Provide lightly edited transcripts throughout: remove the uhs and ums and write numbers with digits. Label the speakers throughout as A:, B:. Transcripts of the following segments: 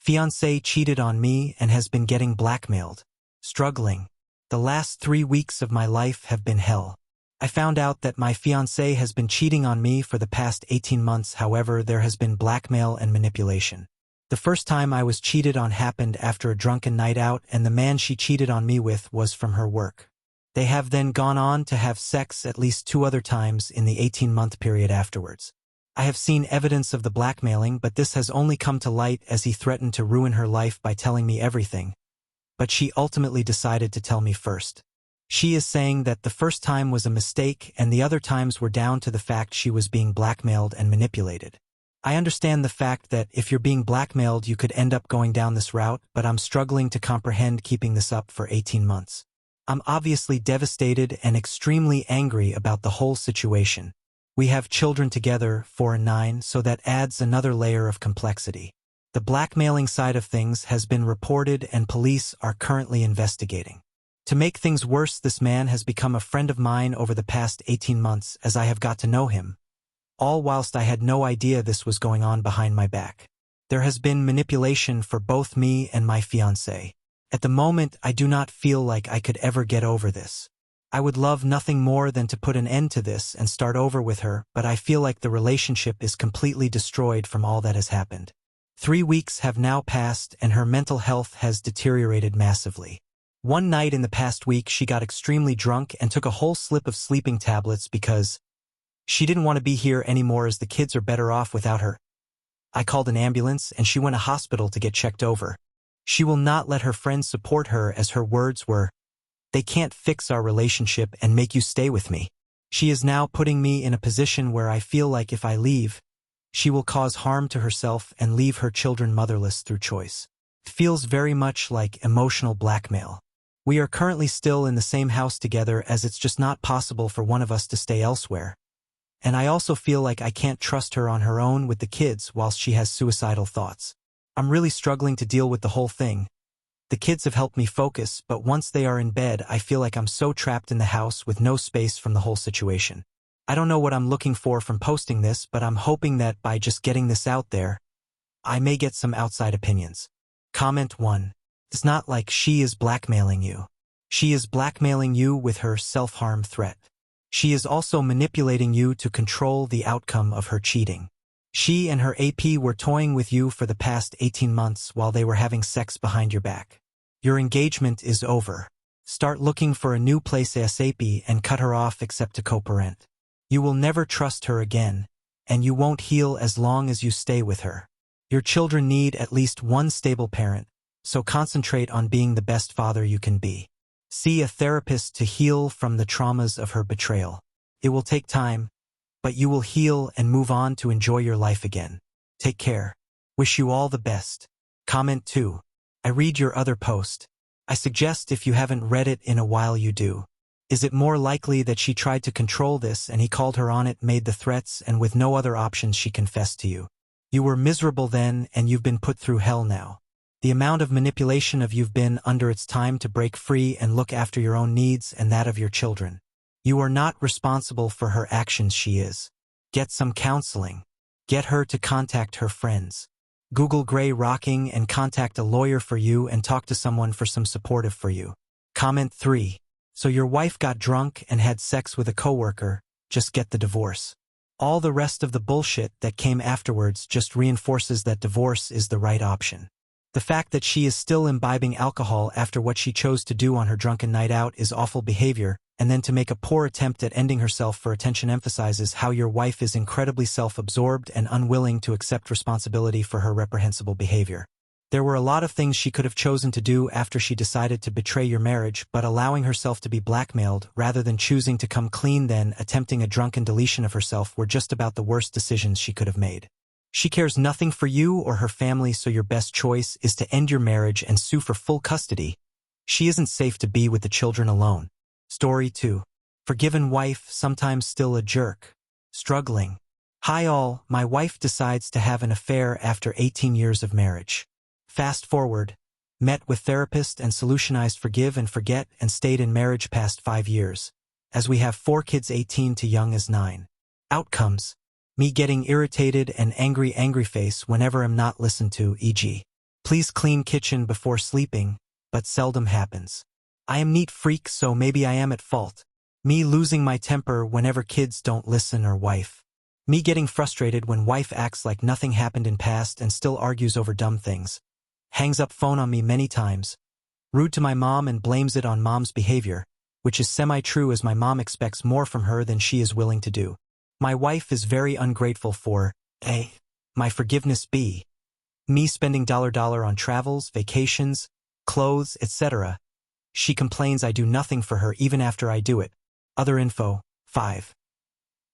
A: Fiancé cheated on me and has been getting blackmailed. Struggling. The last 3 weeks of my life have been hell. I found out that my fiancé has been cheating on me for the past 18 months. However, there has been blackmail and manipulation. The first time I was cheated on happened after a drunken night out, and the man she cheated on me with was from her work. They have then gone on to have sex at least 2 other times in the 18-month period afterwards. I have seen evidence of the blackmailing, but this has only come to light as he threatened to ruin her life by telling me everything. But she ultimately decided to tell me first. She is saying that the first time was a mistake and the other times were down to the fact she was being blackmailed and manipulated. I understand the fact that if you're being blackmailed you could end up going down this route, but I'm struggling to comprehend keeping this up for 18 months. I'm obviously devastated and extremely angry about the whole situation. We have children together, 4 and 9, so that adds another layer of complexity. The blackmailing side of things has been reported and police are currently investigating. To make things worse, this man has become a friend of mine over the past 18 months as I have got to know him, all whilst I had no idea this was going on behind my back. There has been manipulation for both me and my fiancé. At the moment, I do not feel like I could ever get over this. I would love nothing more than to put an end to this and start over with her, but I feel like the relationship is completely destroyed from all that has happened. 3 weeks have now passed and her mental health has deteriorated massively. One night in the past week she got extremely drunk and took a whole slip of sleeping tablets because she didn't want to be here anymore as the kids are better off without her. I called an ambulance and she went to hospital to get checked over. She will not let her friends support her as her words were, "They can't fix our relationship and make you stay with me." She is now putting me in a position where I feel like if I leave, she will cause harm to herself and leave her children motherless through choice. It feels very much like emotional blackmail. We are currently still in the same house together as it's just not possible for one of us to stay elsewhere. And I also feel like I can't trust her on her own with the kids whilst she has suicidal thoughts. I'm really struggling to deal with the whole thing. The kids have helped me focus, but once they are in bed, I feel like I'm so trapped in the house with no space from the whole situation. I don't know what I'm looking for from posting this, but I'm hoping that by just getting this out there, I may get some outside opinions. Comment 1. It's not like she is blackmailing you. She is blackmailing you with her self-harm threat. She is also manipulating you to control the outcome of her cheating. She and her AP were toying with you for the past 18 months while they were having sex behind your back. Your engagement is over. Start looking for a new place ASAP and cut her off except to co-parent. You will never trust her again, and you won't heal as long as you stay with her. Your children need at least one stable parent, so concentrate on being the best father you can be. See a therapist to heal from the traumas of her betrayal. It will take time, but you will heal and move on to enjoy your life again. Take care. Wish you all the best. Comment 2. I read your other post. I suggest if you haven't read it in a while you do. Is it more likely that she tried to control this and he called her on it, made the threats, and with no other options she confessed to you? You were miserable then and you've been put through hell now. The amount of manipulation of you've been under, it's time to break free and look after your own needs and that of your children. You are not responsible for her actions, she is. Get some counseling. Get her to contact her friends. Google Grey rocking and contact a lawyer for you and talk to someone for some supportive for you. Comment 3. So your wife got drunk and had sex with a coworker, just get the divorce. All the rest of the bullshit that came afterwards just reinforces that divorce is the right option. The fact that she is still imbibing alcohol after what she chose to do on her drunken night out is awful behavior, and then to make a poor attempt at ending herself for attention emphasizes how your wife is incredibly self-absorbed and unwilling to accept responsibility for her reprehensible behavior. There were a lot of things she could have chosen to do after she decided to betray your marriage, but allowing herself to be blackmailed rather than choosing to come clean, then attempting a drunken deletion of herself, were just about the worst decisions she could have made. She cares nothing for you or her family, so your best choice is to end your marriage and sue for full custody. She isn't safe to be with the children alone. Story 2. Forgiven wife, sometimes still a jerk. Struggling. Hi all, my wife decides to have an affair after 18 years of marriage. Fast forward. Met with therapist and solutionized forgive and forget and stayed in marriage past 5 years. As we have 4 kids, 18 to young as 9. Outcomes. Me getting irritated and angry face whenever I'm not listened to, e.g. Please clean kitchen before sleeping, but seldom happens. I am neat freak, so maybe I am at fault. Me losing my temper whenever kids don't listen or wife. Me getting frustrated when wife acts like nothing happened in past and still argues over dumb things. Hangs up phone on me many times. Rude to my mom and blames it on mom's behavior, which is semi-true as my mom expects more from her than she is willing to do. My wife is very ungrateful for A. My forgiveness, B. Me spending dollar on travels, vacations, clothes, etc. She complains I do nothing for her even after I do it. Other info, 5.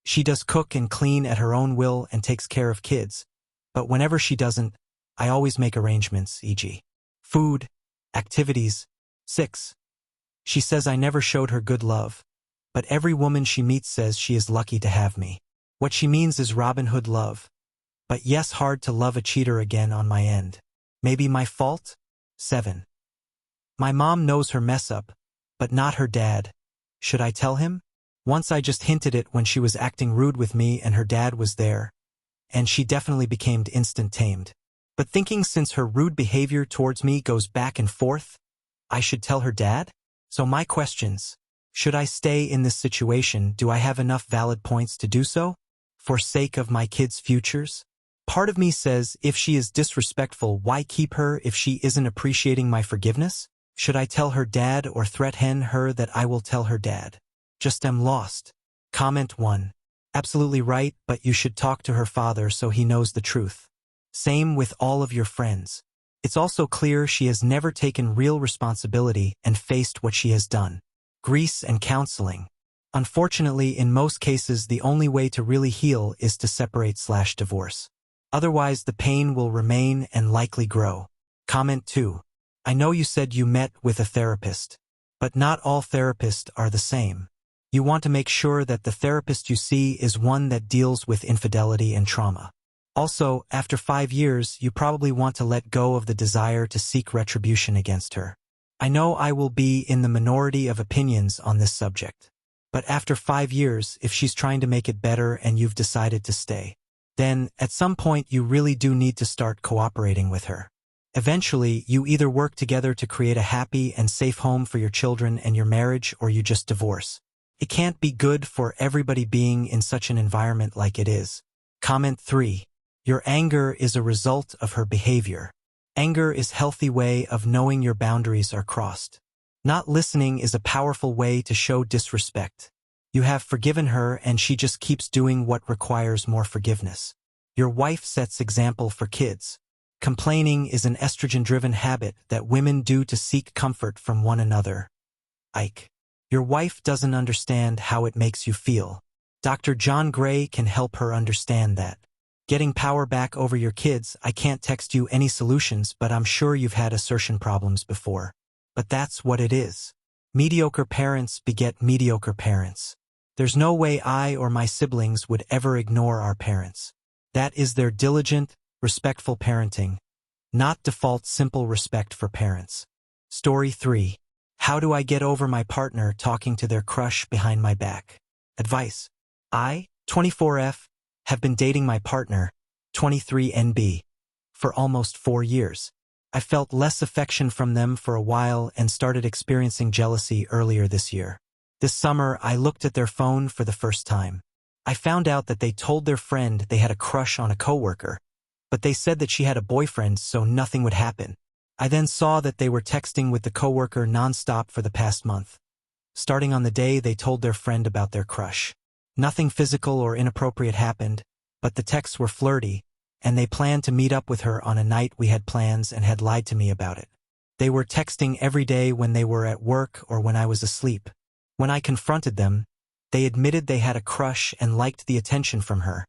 A: She does cook and clean at her own will and takes care of kids, but whenever she doesn't, I always make arrangements, e.g. food, activities. 6. She says I never showed her good love, but every woman she meets says she is lucky to have me. What she means is Robin Hood love. But yes, hard to love a cheater again on my end. Maybe my fault? 7. My mom knows her mess up, but not her dad. Should I tell him? Once I just hinted it when she was acting rude with me and her dad was there, and she definitely became instant tamed. But thinking since her rude behavior towards me goes back and forth, I should tell her dad? So my questions. Should I stay in this situation? Do I have enough valid points to do so? For sake of my kids' futures? Part of me says, if she is disrespectful, why keep her if she isn't appreciating my forgiveness? Should I tell her dad or threaten her that I will tell her dad? Just am lost. Comment 1. Absolutely right, but you should talk to her father so he knows the truth. Same with all of your friends. It's also clear she has never taken real responsibility and faced what she has done. Grease and counseling. Unfortunately, in most cases, the only way to really heal is to separate/divorce. Otherwise, the pain will remain and likely grow. Comment 2. I know you said you met with a therapist, but not all therapists are the same. You want to make sure that the therapist you see is one that deals with infidelity and trauma. Also, after 5 years, you probably want to let go of the desire to seek retribution against her. I know I will be in the minority of opinions on this subject. But after 5 years, if she's trying to make it better and you've decided to stay, then, at some point, you really do need to start cooperating with her. Eventually, you either work together to create a happy and safe home for your children and your marriage, or you just divorce. It can't be good for everybody being in such an environment like it is. Comment 3. Your anger is a result of her behavior. Anger is a healthy way of knowing your boundaries are crossed. Not listening is a powerful way to show disrespect. You have forgiven her and she just keeps doing what requires more forgiveness. Your wife sets example for kids. Complaining is an estrogen-driven habit that women do to seek comfort from one another. Ike. Your wife doesn't understand how it makes you feel. Dr. John Gray can help her understand that. Getting power back over your kids, I can't text you any solutions, but I'm sure you've had assertion problems before. But that's what it is. Mediocre parents beget mediocre parents. There's no way I or my siblings would ever ignore our parents. That is their diligent, respectful parenting, not default simple respect for parents. Story 3. How do I get over my partner talking to their crush behind my back? Advice. I, 24F, have been dating my partner, 23NB, for almost 4 years. I felt less affection from them for a while and started experiencing jealousy earlier this year. This summer, I looked at their phone for the first time. I found out that they told their friend they had a crush on a coworker, but they said that she had a boyfriend so nothing would happen. I then saw that they were texting with the coworker nonstop for the past month. Starting on the day they told their friend about their crush. Nothing physical or inappropriate happened, but the texts were flirty, and they planned to meet up with her on a night we had plans and had lied to me about it. They were texting every day when they were at work or when I was asleep. When I confronted them, they admitted they had a crush and liked the attention from her.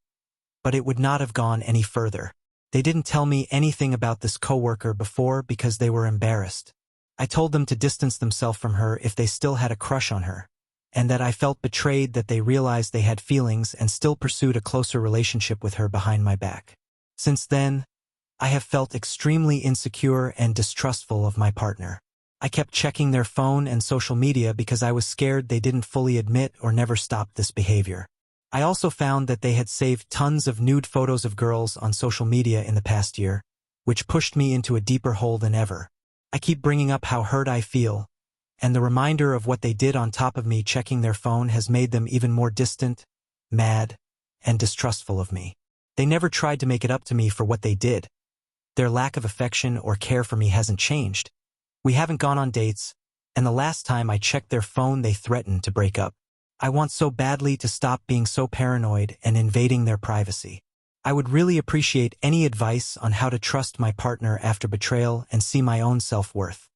A: But it would not have gone any further. They didn't tell me anything about this coworker before because they were embarrassed. I told them to distance themselves from her if they still had a crush on her, and that I felt betrayed that they realized they had feelings and still pursued a closer relationship with her behind my back. Since then, I have felt extremely insecure and distrustful of my partner. I kept checking their phone and social media because I was scared they didn't fully admit or never stopped this behavior. I also found that they had saved tons of nude photos of girls on social media in the past year, which pushed me into a deeper hole than ever. I keep bringing up how hurt I feel, and the reminder of what they did on top of me checking their phone has made them even more distant, mad, and distrustful of me. They never tried to make it up to me for what they did. Their lack of affection or care for me hasn't changed. We haven't gone on dates, and the last time I checked their phone they threatened to break up. I want so badly to stop being so paranoid and invading their privacy. I would really appreciate any advice on how to trust my partner after betrayal and see my own self-worth.